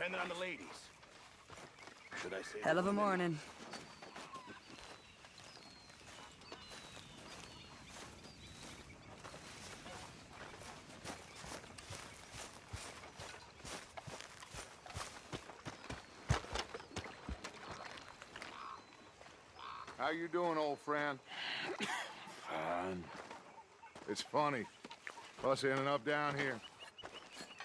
depending on the ladies. Should I say Hell of a morning. How you doing, old friend? Fine. It's funny, us ending up down here.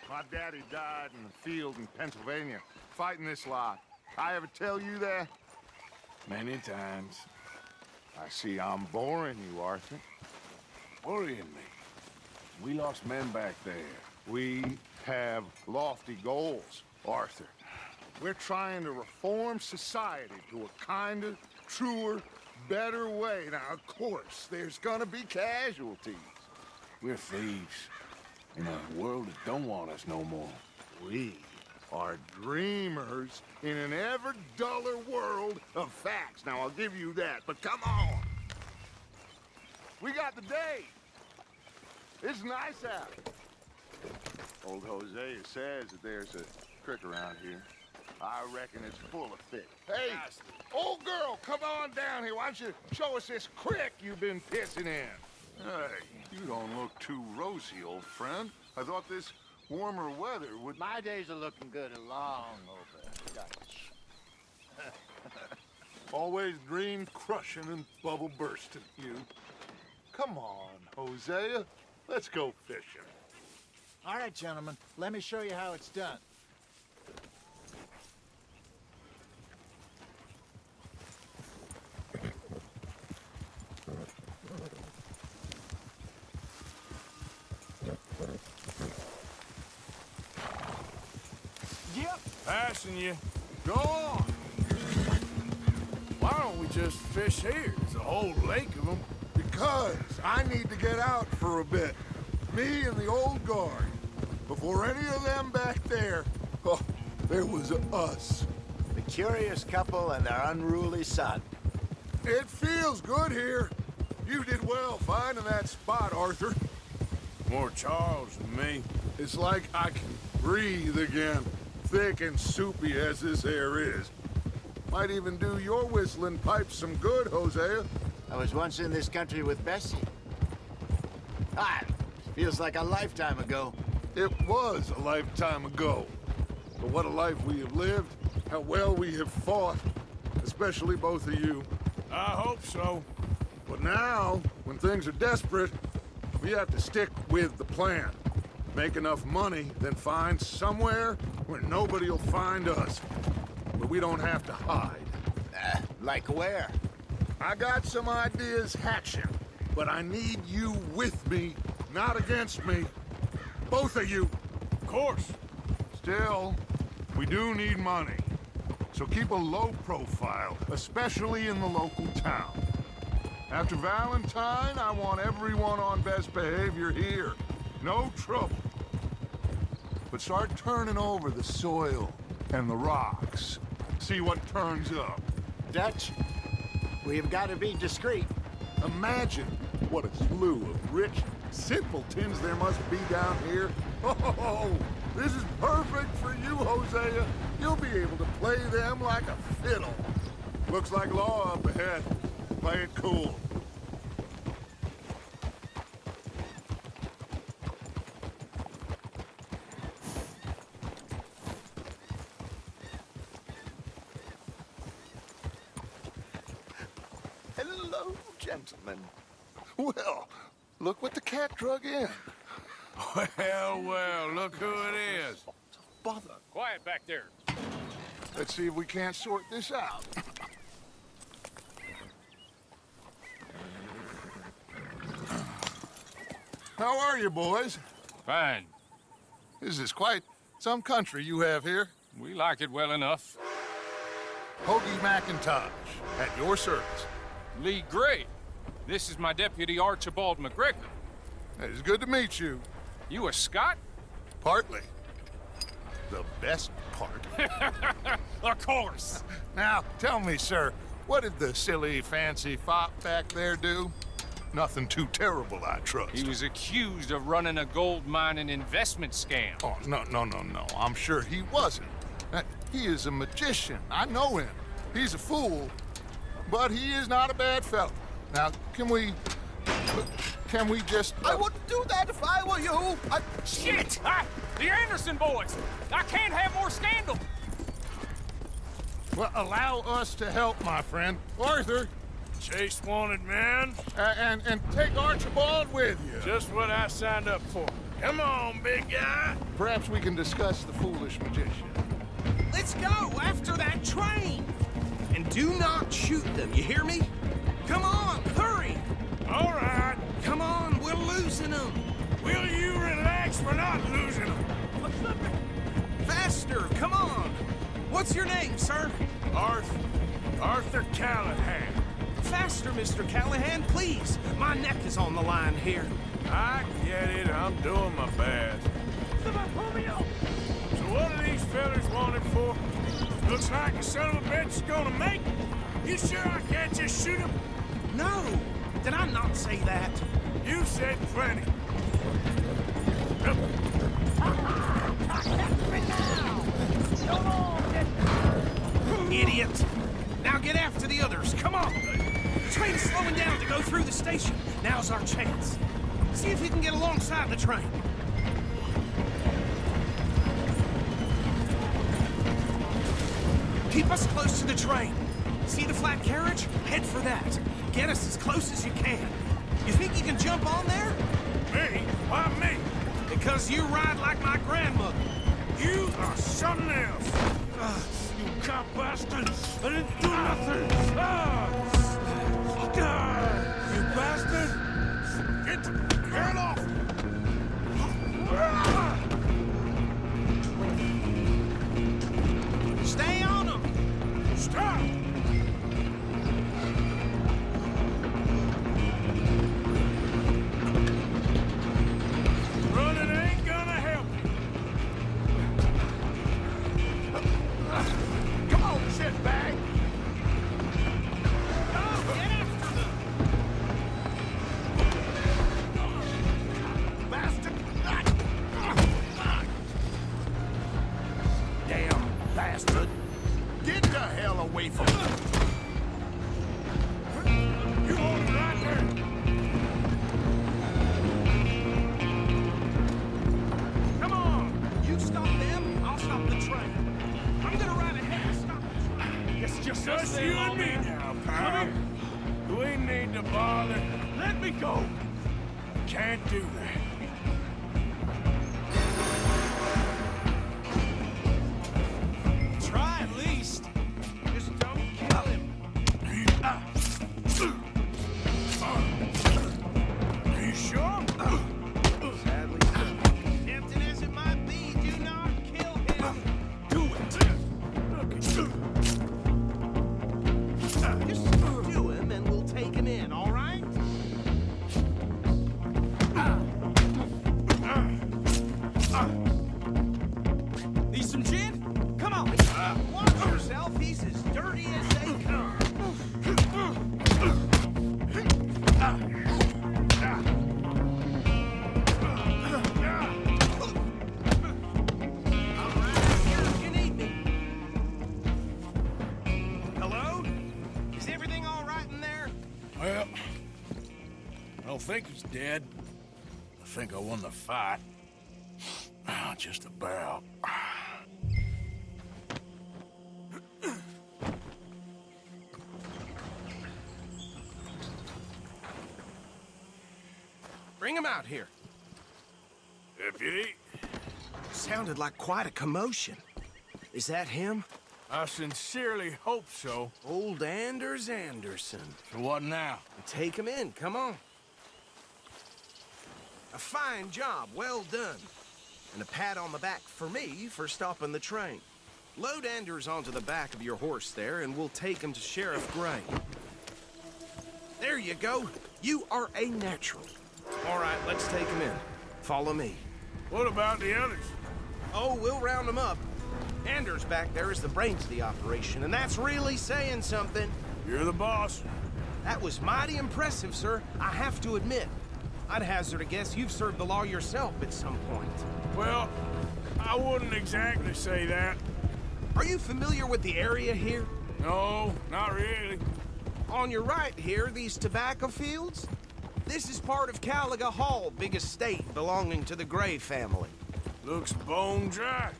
My daddy died in the field in Pennsylvania, fighting this lot. I ever tell you that? Many times. I see I'm boring you, Arthur. Worrying me. We lost men back there. We have lofty goals, Arthur. We're trying to reform society to a kinder, truer, better way. Now, of course, there's gonna be casualties. We're thieves. In a world that don't want us no more. We are dreamers in an ever duller world of facts. Now, I'll give you that, but come on. We got the day. It's nice out. Old Hosea says that there's a creek around here. I reckon it's full of fish. Hey, old girl, come on down here. Why don't you show us this creek you've been pissing in? Hey, you don't look too rosy, old friend. I thought this warmer weather would... My days are looking good and long over. Dutch. Always dream crushing and bubble bursting, you. Come on, Hosea. Let's go fishing. All right, gentlemen. Let me show you how it's done. Yep, passing you. Go on. Why don't we just fish here? There's a whole lake of them. Because I need to get out for a bit. Me and the old guard. Before any of them back there, oh, there was us. The curious couple and their unruly son. It feels good here. You did well finding that spot, Arthur. More Charles than me. It's like I can breathe again, thick and soupy as this air is. Might even do your whistling pipes some good, Hosea. I was once in this country with Bessie. Ah, feels like a lifetime ago. It was a lifetime ago. But what a life we have lived, how well we have fought, especially both of you. I hope so. But now, when things are desperate, we have to stick with the plan. Make enough money, then find somewhere where nobody will find us. But we don't have to hide. Like where? I got some ideas hatching, but I need you with me, not against me. Both of you. Of course. Still, we do need money. So keep a low profile, especially in the local town. After Valentine, I want everyone on best behavior here. No trouble. But start turning over the soil and the rocks. See what turns up. Dutch, we've got to be discreet. Imagine what a slew of rich simpletons there must be down here. Oh, this is perfect for you, Hosea. You'll be able to play them like a fiddle. Looks like law up ahead. Play it cool. Hello, gentlemen. Well, look what the cat drug in. Well, well, look who it is. Bother. Quiet back there. Let's see if we can't sort this out. How are you, boys? Fine. This is quite some country you have here. We like it well enough. Hoagie McIntosh, at your service. Lee Gray. This is my deputy Archibald McGregor. It's good to meet you. You a Scot? Partly. The best part. Of course. Now, tell me, sir, what did the silly, fancy fop back there do? Nothing too terrible, I trust. He was accused of running a gold mining investment scam. Oh, no. I'm sure he wasn't. He is a magician. I know him. He's a fool, but he is not a bad fellow. Now, can we just... I wouldn't do that if I were you. Shit! The Anderson boys! I can't have more scandal! Well, allow us to help, my friend. Arthur, Chase wanted man. and take Archibald with you. Just what I signed up for. Come on, big guy. Perhaps we can discuss the foolish magician. Let's go after that train. And do not shoot them, you hear me? Come on, hurry. All right. Come on, we're losing them. Will you relax? We're not losing them. Faster, come on. What's your name, sir? Arthur Callahan. Faster, Mr. Callahan, please. My neck is on the line here. I get it. I'm doing my best. So what are these fellas wanted for? Looks like the son of a bitch is gonna make it. You sure I can't just shoot him? No, did I not say that? You said plenty. Idiot. Now get after the others, come on. The train's slowing down to go through the station. Now's our chance. See if you can get alongside the train. Keep us close to the train. See the flat carriage? Head for that. Get us as close as you can. You think you can jump on there? Me? Why me? Because you ride like my grandmother. You are something else. You cop bastard! I didn't do nothing! You bastard! Get off! Stay on them! Stop! Running ain't gonna help you. Come on, shitbag! Go, get after them! Bastard! Damn bastard! Get the hell away from me! You hold it right there. Come on! You stop them, I'll stop the train. I'm gonna ride ahead and stop the train. It's just us Just there, you and old me man. now, pal. We need to bother. Let me go! Can't do that. Try at least. Just don't kill him. Are you sure? Sadly, tempting as it might be, do not kill him. Do it. Just do him and we'll take him in, all right? Need some gin? Come on. Watch yourself. He's as dirty as they come. I'm right here if you need me. Hello? Is everything all right in there? Well, I don't think he's dead. I think I won the fight. Just about. Bring him out here. Deputy, Sounded like quite a commotion. Is that him? I sincerely hope so. Old Anders Anderson. So what now? Take him in, come on. A fine job, well done. And a pat on the back for me for stopping the train. Load Anders onto the back of your horse there, and we'll take him to Sheriff Gray. There you go. You are a natural. All right, let's take him in. Follow me. What about the others? Oh, we'll round them up. Anders back there is the brains of the operation, and that's really saying something. You're the boss. That was mighty impressive, sir. I have to admit. I'd hazard a guess you've served the law yourself at some point. Well, I wouldn't exactly say that. Are you familiar with the area here? No, not really. On your right here, these tobacco fields? This is part of Caliga Hall, big estate belonging to the Gray family. Looks bone dry.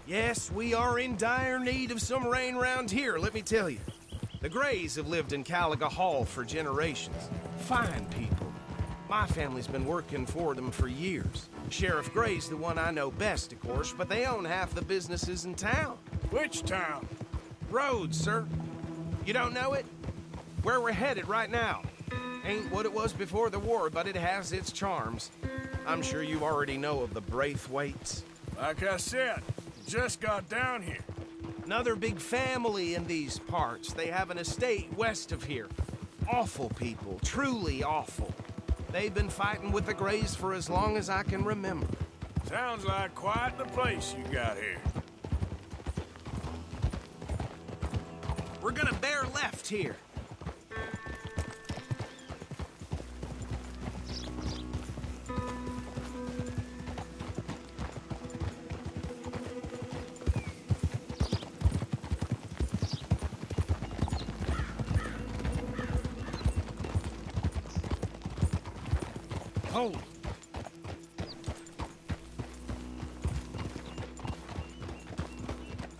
Yes, we are in dire need of some rain round here, let me tell you. The Grays have lived in Caliga Hall for generations. Fine people. My family's been working for them for years. Sheriff Gray's the one I know best, of course, but they own half the businesses in town. Which town? Rhodes, sir. You don't know it? Where we're headed right now. Ain't what it was before the war, but it has its charms. I'm sure you already know of the Braithwaites. Like I said, just got down here. Another big family in these parts. They have an estate west of here. Awful people, truly awful. They've been fighting with the Grays for as long as I can remember. Sounds like quite the place you got here. We're gonna bear left here. Hold.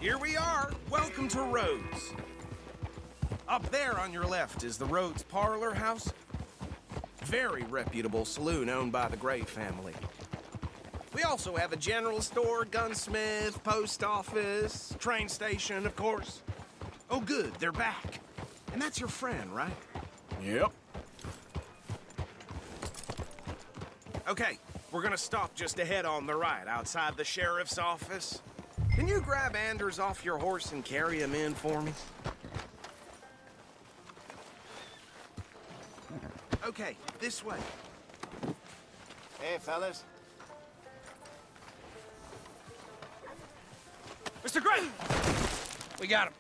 Here we are. Welcome to Rhodes. Up there on your left is the Rhodes Parlor House. Very reputable saloon owned by the Gray family. We also have a general store, gunsmith, post office, train station, of course. Oh, good, they're back. And that's your friend, right? Yep. Okay, we're gonna stop just ahead on the right, outside the sheriff's office. Can you grab Anders off your horse and carry him in for me? Okay, this way. Hey, fellas. Mr. Gray! We got him.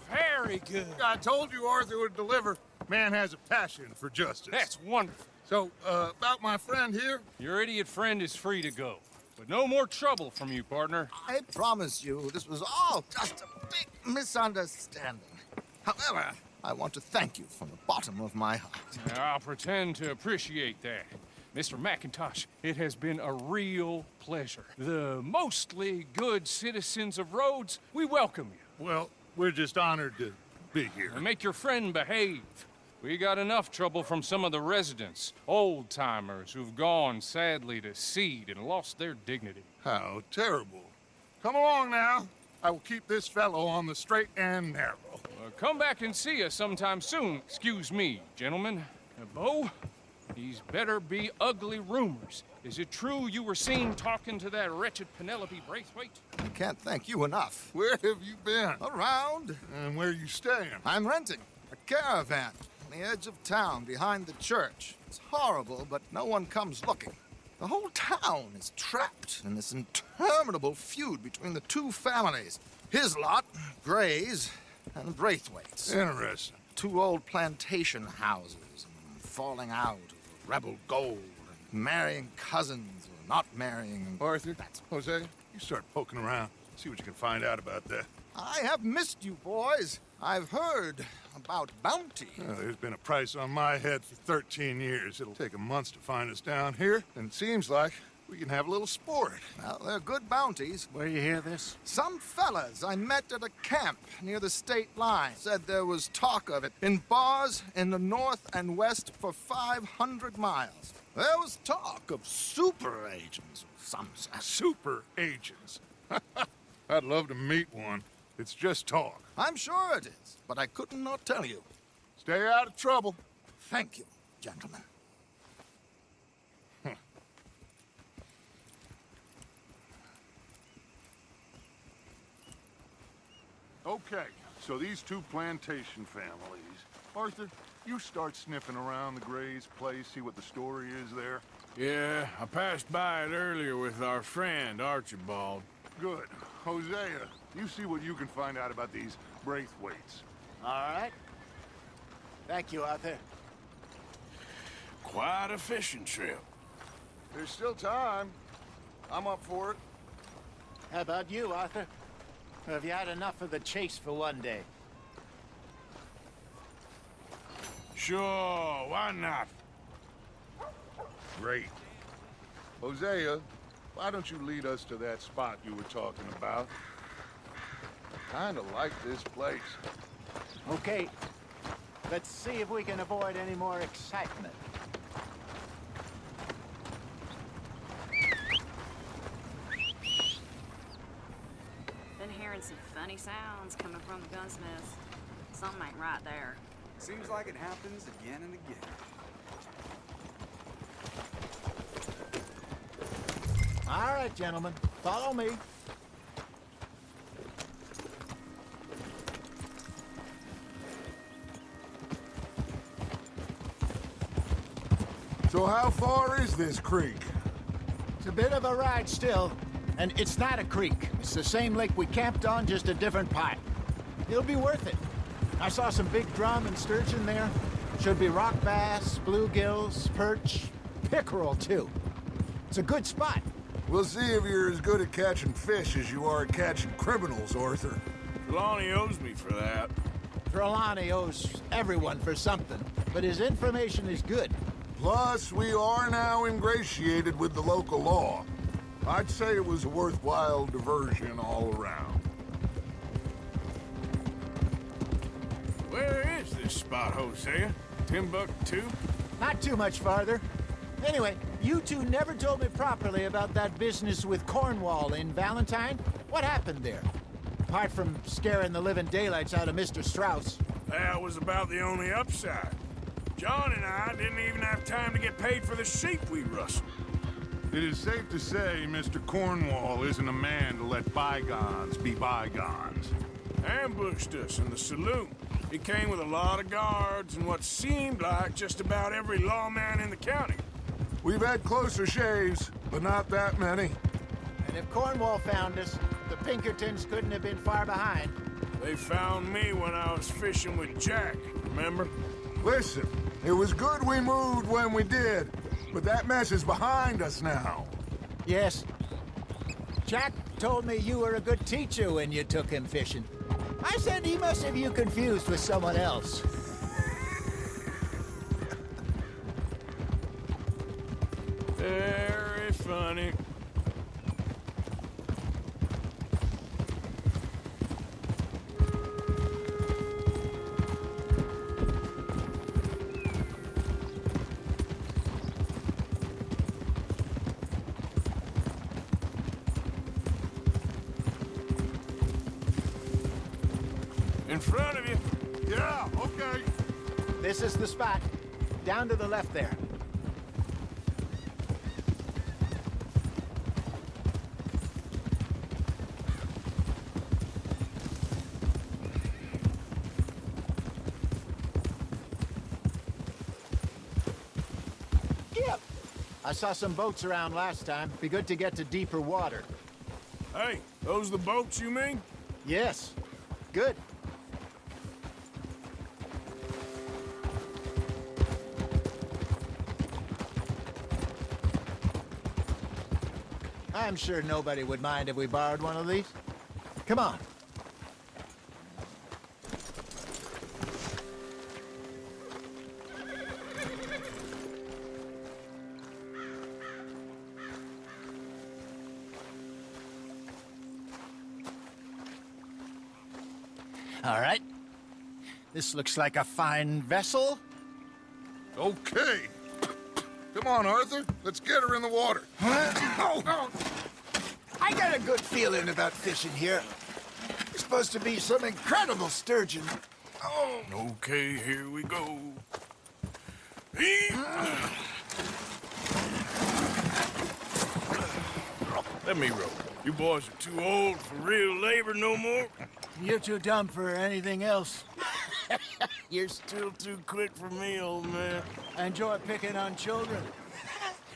Very good. I told you Arthur would deliver. Man has a passion for justice. That's wonderful. So, about my friend here? Your idiot friend is free to go. But no more trouble from you, partner. I promise you, this was all just a big misunderstanding. However, I want to thank you from the bottom of my heart. I'll pretend to appreciate that. Mr. McIntosh, it has been a real pleasure. The mostly good citizens of Rhodes, we welcome you. Well, we're just honored to be here. And make your friend behave. We got enough trouble from some of the residents, old-timers who've gone, sadly, to seed and lost their dignity. How terrible. Come along now. I will keep this fellow on the straight and narrow. Come back and see us sometime soon. Excuse me, gentlemen. Bo, these better be ugly rumors. Is it true you were seen talking to that wretched Penelope Braithwaite? I can't thank you enough. Where have you been? Around. And where you staying? I'm renting a caravan on the edge of town behind the church. It's horrible, but no one comes looking. The whole town is trapped in this interminable feud between the two families. His lot, Gray's, and Braithwaite's. Interesting. Two old plantation houses, falling out of rebel gold, and marrying cousins or not marrying. Arthur, Jose, you start poking around. See what you can find out about that. I have missed you, boys. I've heard about bounty. There's been a price on my head for 13 years. It'll take 'em months to find us down here, and it seems like we can have a little sport. Well, they're good bounties. Where you hear this? Some fellas I met at a camp near the state line said there was talk of it in bars in the north and west for 500 miles. There was talk of super agents of some sort. Super agents. I'd love to meet one. It's just talk. I'm sure it is, but I could not tell you. Stay out of trouble. Thank you, gentlemen. Okay, so these two plantation families. Arthur, you start sniffing around the Gray's place, see what the story is there. Yeah, I passed by it earlier with our friend, Archibald. Good. Hosea, you see what you can find out about these Braithwaites. All right. Thank you, Arthur. Quite a fishing trip. There's still time. I'm up for it. How about you, Arthur? Or have you had enough of the chase for one day? Sure, why not? Great. Hosea, why don't you lead us to that spot you were talking about? Kinda like this place. Okay. Let's see if we can avoid any more excitement. Been hearing some funny sounds coming from the gunsmiths. Something ain't right there. Seems like it happens again and again. All right, gentlemen. Follow me. So how far is this creek? It's a bit of a ride still. And it's not a creek. It's the same lake we camped on, just a different part. It'll be worth it. I saw some big drum and sturgeon there. Should be rock bass, bluegills, perch, pickerel, too. It's a good spot. We'll see if you're as good at catching fish as you are at catching criminals, Arthur. Trelawney owes me for that. Trelawney owes everyone for something, but his information is good. Plus, we are now ingratiated with the local law. I'd say it was a worthwhile diversion all around. Where is this spot, Hosea? Timbuktu? Not too much farther. Anyway, you two never told me properly about that business with Cornwall in Valentine. What happened there? Apart from scaring the living daylights out of Mr. Strauss. That was about the only upside. John and I didn't even have time to get paid for the sheep we rustled. It is safe to say Mr. Cornwall isn't a man to let bygones be bygones. Ambushed us in the saloon. He came with a lot of guards and what seemed like just about every lawman in the county. We've had closer shaves, but not that many. And if Cornwall found us, the Pinkertons couldn't have been far behind. They found me when I was fishing with Jack, remember? Listen, it was good we moved when we did, but that mess is behind us now. Yes. Jack told me you were a good teacher when you took him fishing. I said he must have you confused with someone else. Very funny. In front of you. Yeah, okay. This is the spot. Down to the left there. Yep. I saw some boats around last time. Be good to get to deeper water. Hey, those the boats you mean? Yes. Good. I'm sure nobody would mind if we borrowed one of these. Come on. All right. This looks like a fine vessel. Okay. Come on, Arthur. Let's get her in the water. Oh. I got a good feeling about fishing here. There's supposed to be some incredible sturgeon. Oh. Okay, here we go. Let me row. You boys are too old for real labor no more. You're too dumb for anything else. You're still too quick for me, old man. I enjoy picking on children.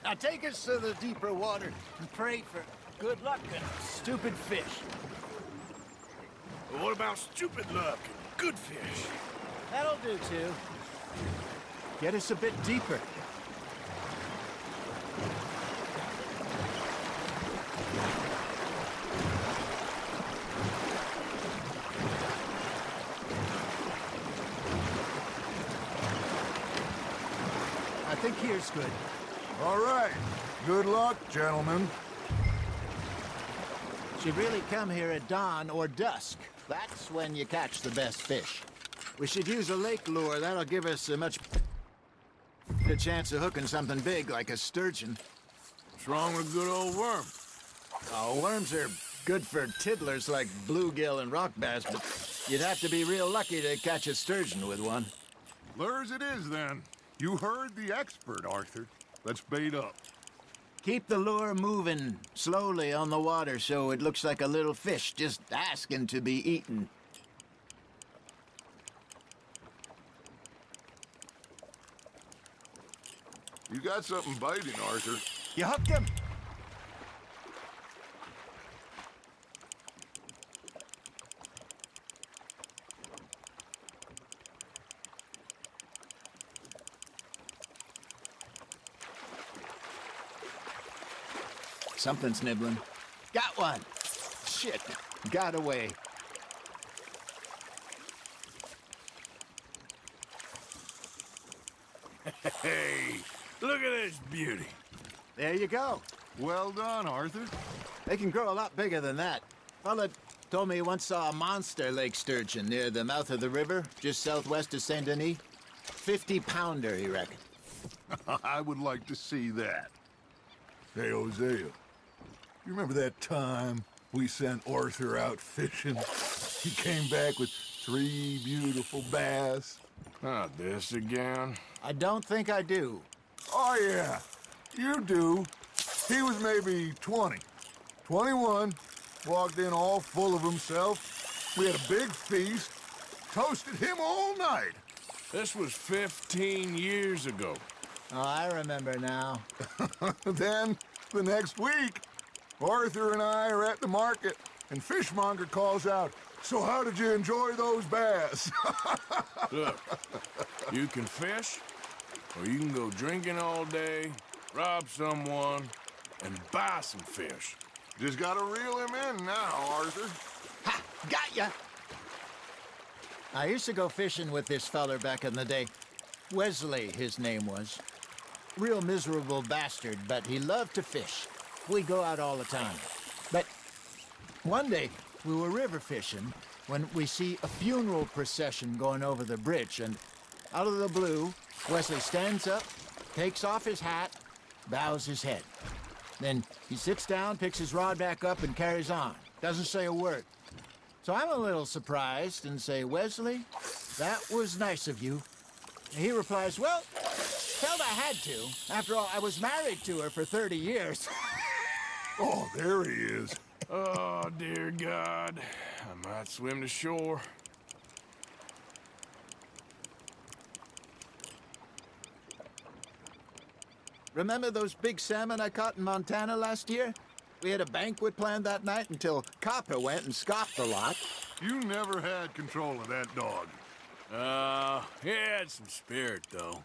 Now take us to the deeper water and pray for good luck and stupid fish. But what about stupid luck and good fish? That'll do, too. Get us a bit deeper. think here's good. All right. Good luck, gentlemen. Should really come here at dawn or dusk. That's when you catch the best fish. We should use a lake lure. That'll give us a much good chance of hooking something big like a sturgeon. What's wrong with good old worm? Oh, worms are good for tiddlers like bluegill and rock bass, but you'd have to be real lucky to catch a sturgeon with one. Lures it is, then. You heard the expert, Arthur. Let's bait up. Keep the lure moving slowly on the water so it looks like a little fish just asking to be eaten. You got something biting, Arthur. You hooked him? Something's nibbling. Got one. Shit. Got away. Hey, look at this beauty. There you go. Well done, Arthur. They can grow a lot bigger than that. Fella told me he once saw a monster lake sturgeon near the mouth of the river, just southwest of Saint Denis. 50-pounder, he reckoned. I would like to see that. Hey, Hosea. You remember that time we sent Arthur out fishing? He came back with 3 beautiful bass. Not this again. I don't think I do. Oh, yeah. You do. He was maybe 20. 21. Walked in all full of himself. We had a big feast. Toasted him all night. This was 15 years ago. Oh, I remember now. Then, the next week, Arthur and I are at the market, and Fishmonger calls out, "So how did you enjoy those bass?" Look, you can fish, or you can go drinking all day, rob someone, and buy some fish. Just gotta reel him in now, Arthur. Ha! Got ya! I used to go fishing with this feller back in the day. Wesley, his name was. Real miserable bastard, but he loved to fish. We'd go out all the time. But one day, we were river fishing when we see a funeral procession going over the bridge, and out of the blue, Wesley stands up, takes off his hat, bows his head. Then he sits down, picks his rod back up, and carries on. Doesn't say a word. So I'm a little surprised and say, "Wesley, that was nice of you." And he replies, "Well, felt I had to. After all, I was married to her for 30 years. Oh, there he is. Oh, dear God. I might swim to shore. Remember those big salmon I caught in Montana last year? We had a banquet planned that night until Copper went and scoffed a lot. You never had control of that dog. He had some spirit, though.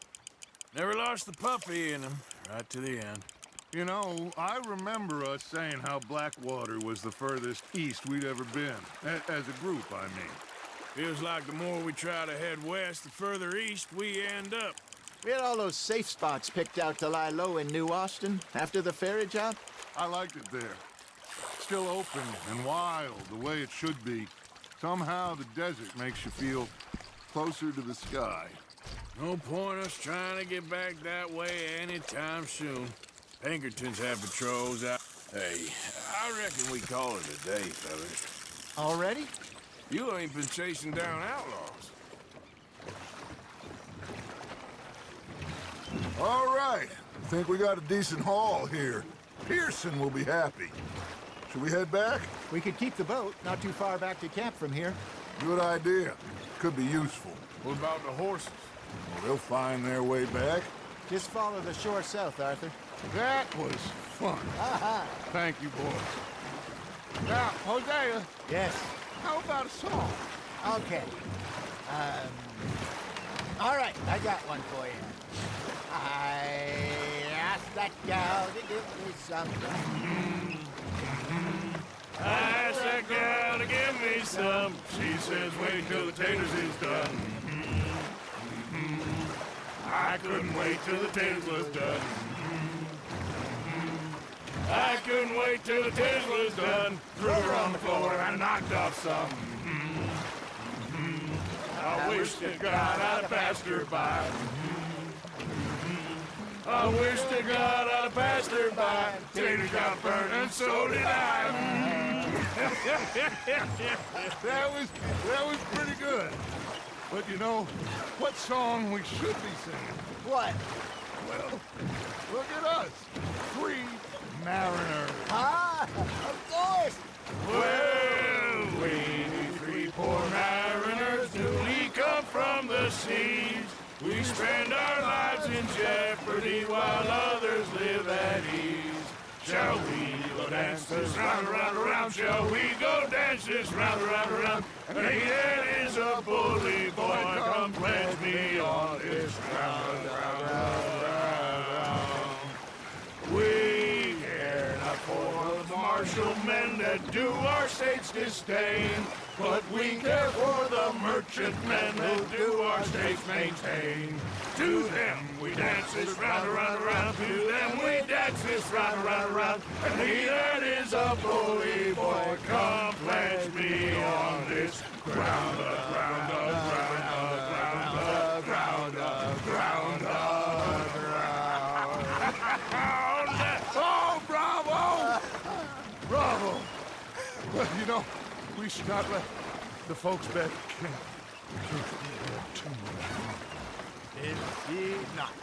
Never lost the puppy in him, right to the end. You know, I remember us saying how Blackwater was the furthest east we'd ever been. As a group, I mean. Feels like the more we try to head west, the further east we end up. We had all those safe spots picked out to lie low in New Austin after the ferry job. I liked it there. Still open and wild, the way it should be. Somehow the desert makes you feel closer to the sky. No point us trying to get back that way anytime soon. Pinkertons have patrols out. Hey, I reckon we call it a day, fellas. Already? You ain't been chasing down outlaws. All right. I think we got a decent haul here. Pearson will be happy. Should we head back? We could keep the boat not too far back to camp from here. Good idea. Could be useful. What about the horses? Well, they'll find their way back. Just follow the shore south, Arthur. That was fun. Aha! Thank you, boys. Now, Hosea, Yes. how about a song? Okay. All right, I got one for you. I asked that gal to give me some. I asked that gal to give me some. She says, wait till the taters is done. I couldn't wait till the tiz was done. I couldn't wait till the tiz was done. Threw her on the floor and I knocked off some. I wish to God I'd passed her by. I wish to God I'd passed her by. Taters got burned and so did I. that was pretty good. But you know, what song we should be singing? What? Well, look at us. 3 mariners. Ah, of course. Well, we 3 poor mariners newly come from the seas. We spend our lives in jeopardy while others live at ease. Shall we go dance this round, around, around? Shall we go dance this round, around, around? And he that is a bully boy, come pledge me on this round, round, round, round. We care not for the martial men that do our state's disdain, but we care for the merchant men that do our state's maintain. To them we dance this round, around, around. To them we dance this round, around, around. And he that is a bully boy, come pledge me on this ground, ground, ground, ground, ground, ground, ground. Oh, bravo! Bravo! Well, you know, we should not let the folks back at camp too long. Indeed not.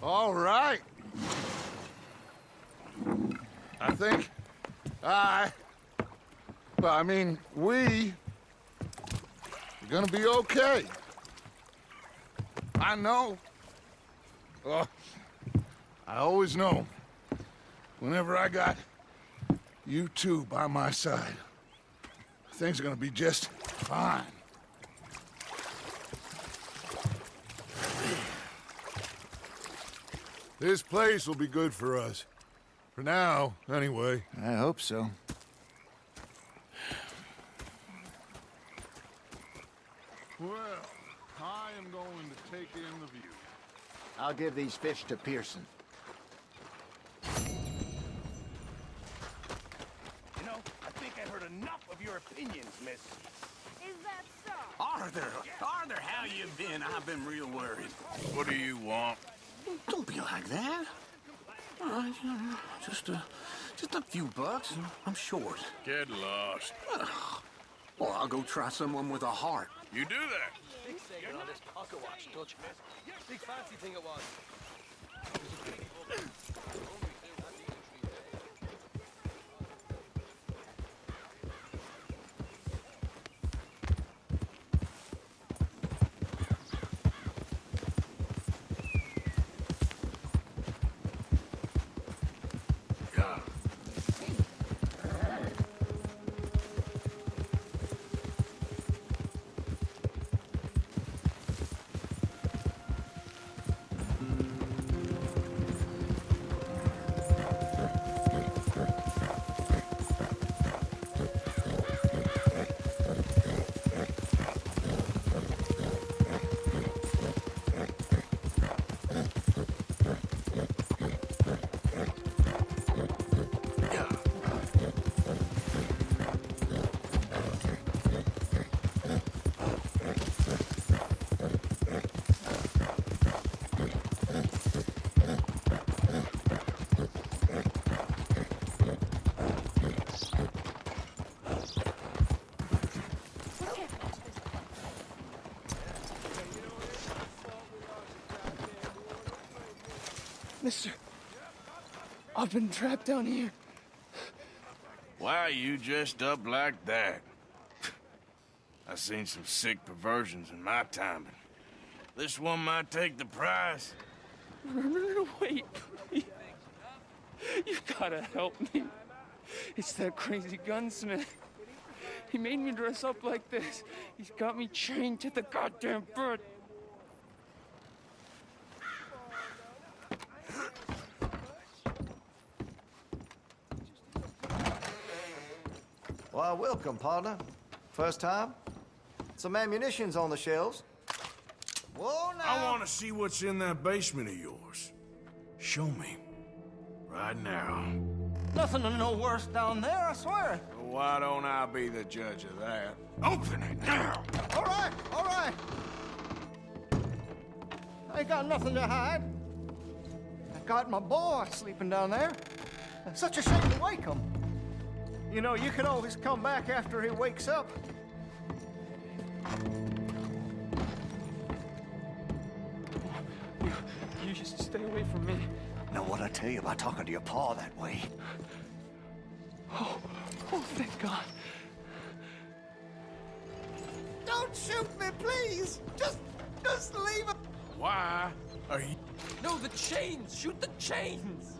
All right. I think we're gonna be okay. I know. Oh, I always know. Whenever I got you two by my side, things are gonna be just fine. This place will be good for us. For now, anyway. I hope so. Well, I am going to take in the view. I'll give these fish to Pearson. You know, I think I heard enough of your opinions, miss. Is that so? Arthur, how you been? I've been real worried. What do you want? Don't be like that. Just a few bucks. I'm short. Get lost. Well, I'll go try someone with a heart. You do that. Big saving on this pocket watch, don't you, miss? Big fancy thing it was. Mister, I've been trapped down here. Why are you dressed up like that? I've seen some sick perversions in my time. This one might take the prize. Wait, please. You gotta help me. It's that crazy gunsmith. He made me dress up like this. He's got me chained to the goddamn bird. Why, welcome, partner. First time? Some ammunition's on the shelves. Whoa, now! I want to see what's in that basement of yours. Show me. Right now. Nothing to no worse down there, I swear. Well, why don't I be the judge of that? Open it now! All right, all right. I ain't got nothing to hide. I got my boy sleeping down there. It's such a shame to wake him. You know, you could always come back after he wakes up. You just stay away from me. Know what I tell you about talking to your pa that way? Oh, thank God. Don't shoot me, please. Just leave it. Why are you... No, the chains! Shoot the chains!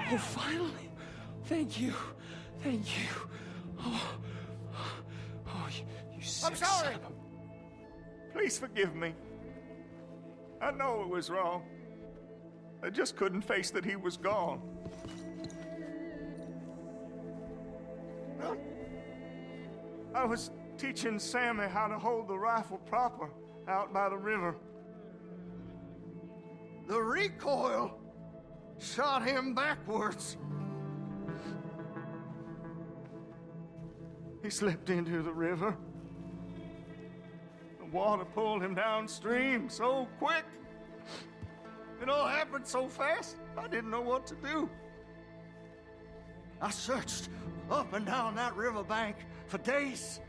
Oh, finally! Thank you. Thank you. Oh, you sick I'm sorry. son of a- Please forgive me. I know it was wrong. I just couldn't face that he was gone. I was teaching Sammy how to hold the rifle proper out by the river. The recoil shot him backwards. He slipped into the river. The water pulled him downstream so quick. It all happened so fast, I didn't know what to do. I searched up and down that riverbank for days.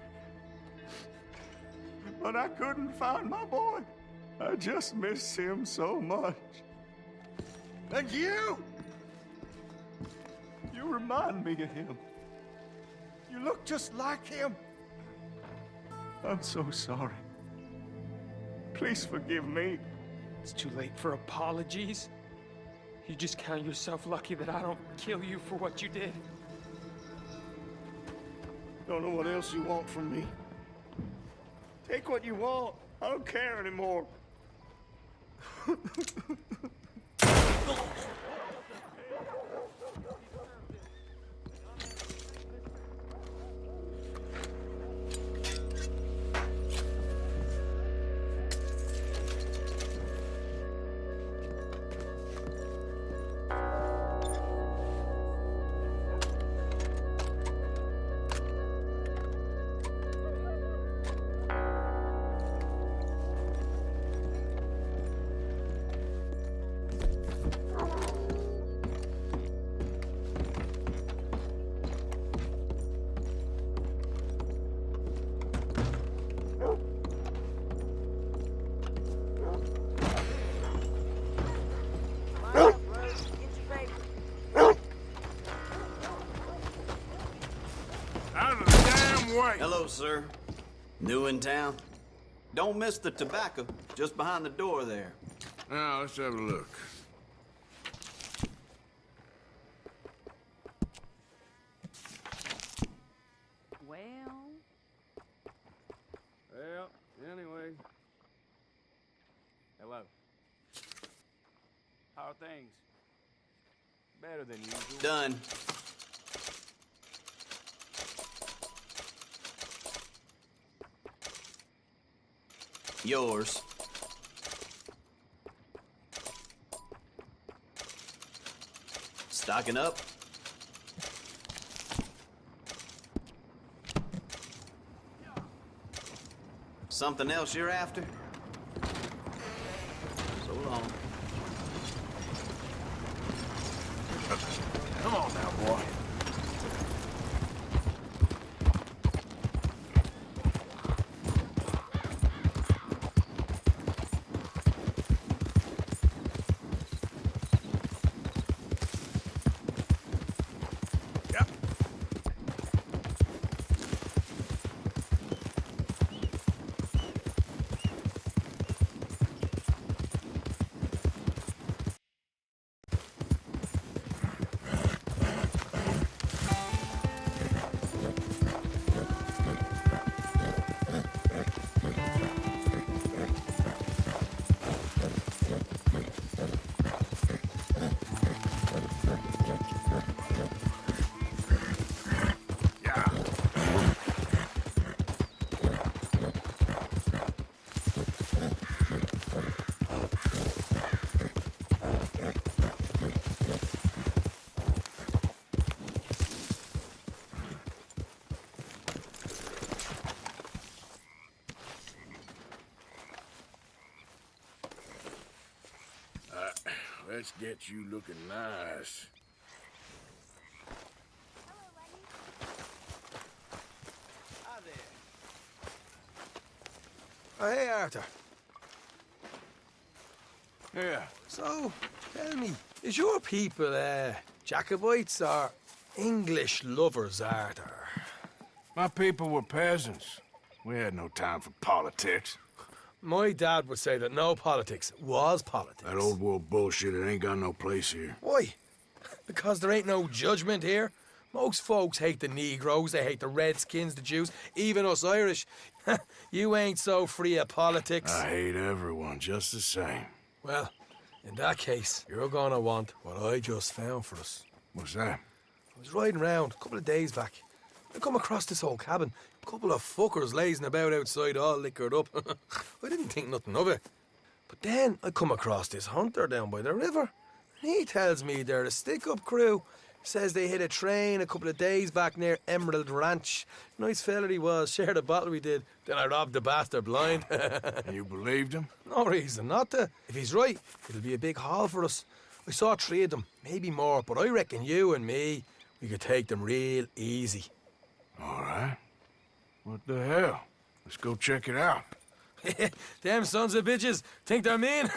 But I couldn't find my boy. I just miss him so much. And you remind me of him. You look just like him. I'm so sorry. Please forgive me. It's too late for apologies. You just count yourself lucky that I don't kill you for what you did. Don't know what else you want from me. Take what you want. I don't care anymore. Hello, sir. New in town? Don't miss the tobacco, just behind the door there. Now, let's have a look. Well, anyway. Hello. How are things? Better than usual. Done. Yours. Stocking up? Something else you're after? So long. Come on now, boy. Let's get you looking nice. Oh, hey, Arthur. Yeah. So, tell me, is your people, Jacobites or English lovers, Arthur? My people were peasants. We had no time for politics. My dad would say that no politics was politics. That old world bullshit, it ain't got no place here. Why? Because there ain't no judgment here? Most folks hate the Negroes, they hate the Redskins, the Jews, even us Irish. You ain't so free of politics. I hate everyone just the same. Well, in that case, you're gonna want what I just found for us. What's that? I was riding around a couple of days back. I come across this old cabin. A couple of fuckers lazing about outside all liquored up. I didn't think nothing of it. But then I come across this hunter down by the river. And he tells me they're a stick-up crew. Says they hit a train a couple of days back near Emerald Ranch. Nice fella he was, shared a bottle we did. Then I robbed the bastard blind. You believed him? No reason not to. If he's right, it'll be a big haul for us. I saw 3 of them, maybe more, but I reckon you and me, we could take them real easy. All right. What the hell? Let's go check it out. Them sons of bitches think they're mean.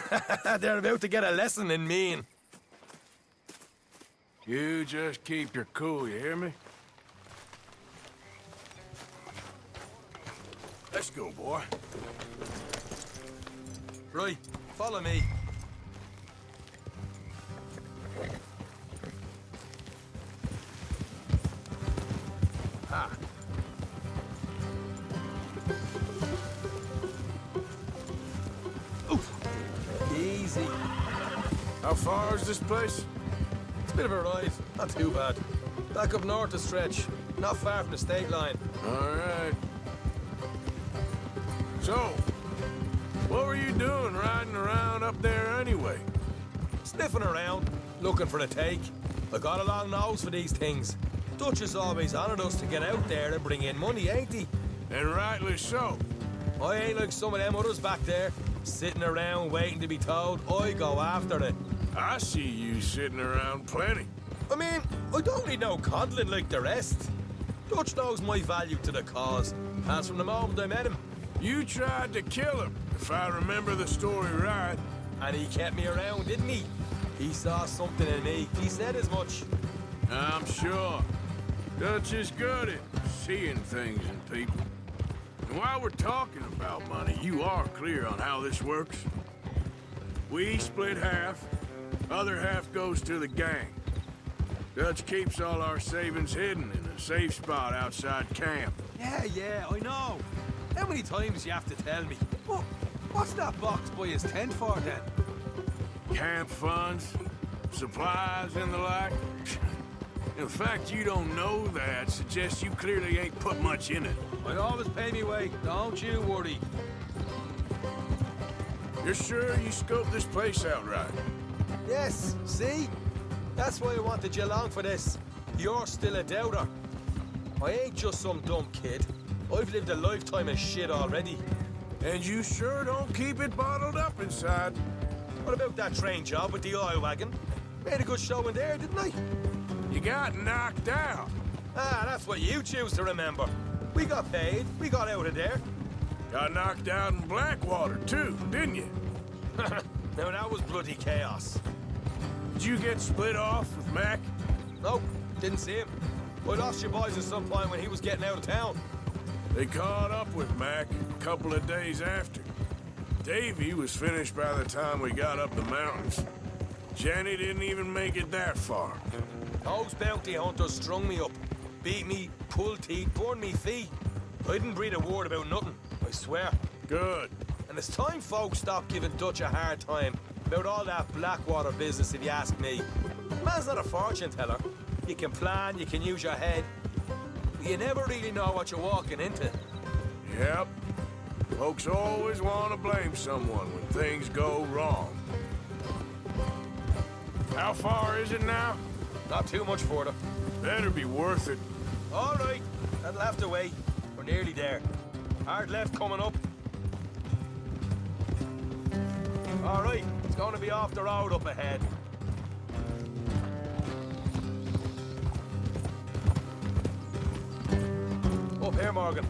They're about to get a lesson in mean. You just keep your cool, you hear me? Let's go, boy. Right, follow me. Ha. Oof. Easy. How far is this place? It's a bit of a ride, not too bad. Back up north a stretch, not far from the state line. All right. So, what were you doing riding around up there anyway? Sniffing around, looking for a take. I got a long nose for these things. Dutch is always honoured us to get out there and bring in money, ain't he? And rightly so. I ain't like some of them others back there, sitting around waiting to be told. I go after it. I see you sitting around plenty. I mean, I don't need no coddling like the rest. Dutch knows my value to the cause, as from the moment I met him. You tried to kill him, if I remember the story right. And he kept me around, didn't he? He saw something in me. He said as much. I'm sure. Dutch is good at seeing things in people. And while we're talking about money, you are clear on how this works? We split half. Other half goes to the gang. Dutch keeps all our savings hidden in a safe spot outside camp. Yeah, I know. How many times you have to tell me? What's that box by his tent for, then? Camp funds, supplies, and the like. The fact you don't know that suggests you clearly ain't put much in it. I always pay me way, don't you worry. You're sure you scoped this place out right? Yes, see? That's why I wanted you along for this. You're still a doubter. I ain't just some dumb kid. I've lived a lifetime of shit already. And you sure don't keep it bottled up inside. What about that train job with the oil wagon? Made a good show in there, didn't I? You got knocked out. Ah, that's what you choose to remember. We got paid. We got out of there. Got knocked out in Blackwater, too, didn't you? Now, that was bloody chaos. Did you get split off with Mac? Nope, didn't see him. I lost your boys at some point when he was getting out of town. They caught up with Mac a couple of days after. Davy was finished by the time we got up the mountains. Jenny didn't even make it that far. Those bounty hunters strung me up, beat me, pulled teeth, burned me feet. I didn't breathe a word about nothing, I swear. Good. And it's time folks stop giving Dutch a hard time about all that Blackwater business, if you ask me. Man's not a fortune teller. You can plan, you can use your head. But you never really know what you're walking into. Yep. Folks always want to blame someone when things go wrong. How far is it now? Not too much further. Better be worth it. All right, that'll have to wait. We're nearly there. Hard left coming up. All right, it's going to be off the road up ahead. here, Morgan.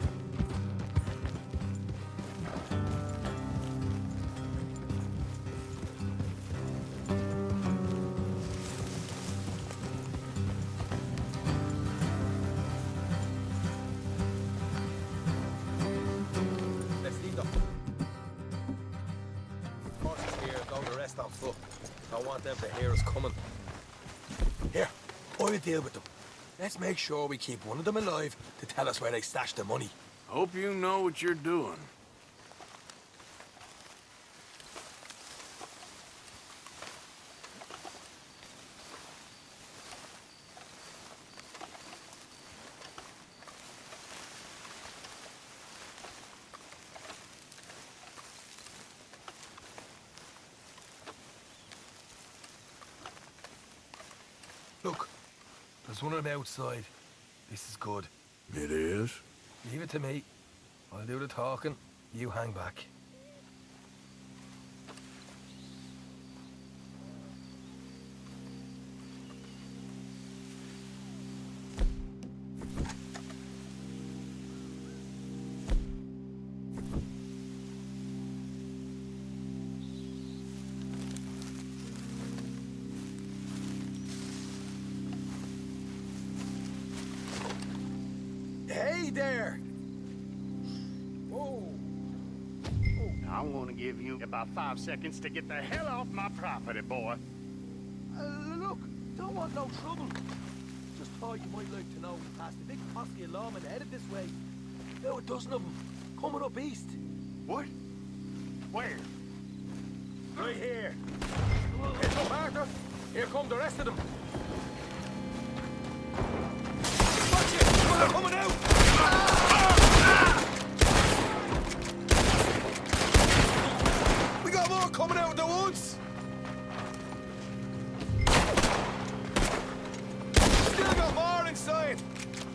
Let's leave them. Horses here, go the rest on foot. Don't want them to hear us coming. Here, I'll deal with them. Let's make sure we keep one of them alive to tell us where they stashed the money. Hope you know what you're doing. Look, there's one of them outside. This is good. It is? Leave it to me. I'll do the talking. You hang back. Hey there! Whoa! I want to give you about 5 seconds to get the hell off my property, boy. Look, don't want no trouble. Just thought you might like to know we passed a big posky of lawmen headed this way. About a dozen of them, coming up east. What? Where? Right here. Here's up, Arthur. Here come the rest of them. Watch it! They're coming out! We got more coming out of the woods! Still got more inside!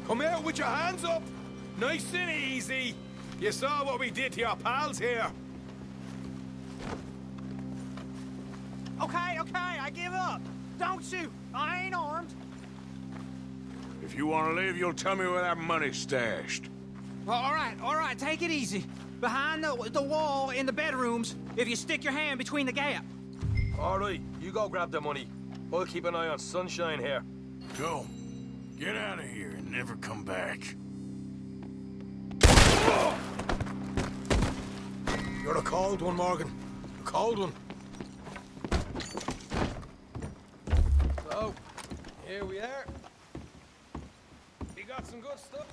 Come out with your hands up! Nice and easy! You saw what we did to your pals here! Okay, I give up. Don't shoot. I ain't armed. If you want to leave, you'll tell me where that money's stashed. All right, take it easy. Behind the wall in the bedrooms, if you stick your hand between the gap. All right, you go grab the money. I'll keep an eye on Sunshine here. Go. Get out of here and never come back. You're a cold one, Morgan. A cold one. So, here we are. We got some good stuff.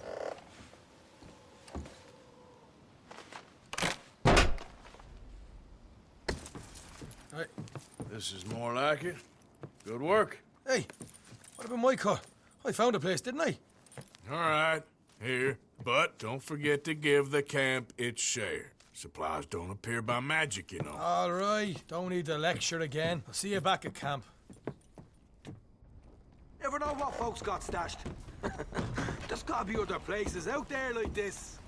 Right. This is more like it. Good work. Hey, what about my car? I found a place, didn't I? All right, here. But don't forget to give the camp its share. Supplies don't appear by magic, you know. All right, don't need the lecture again. I'll see you back at camp. Never know what folks got stashed. There's gotta be other places out there like this.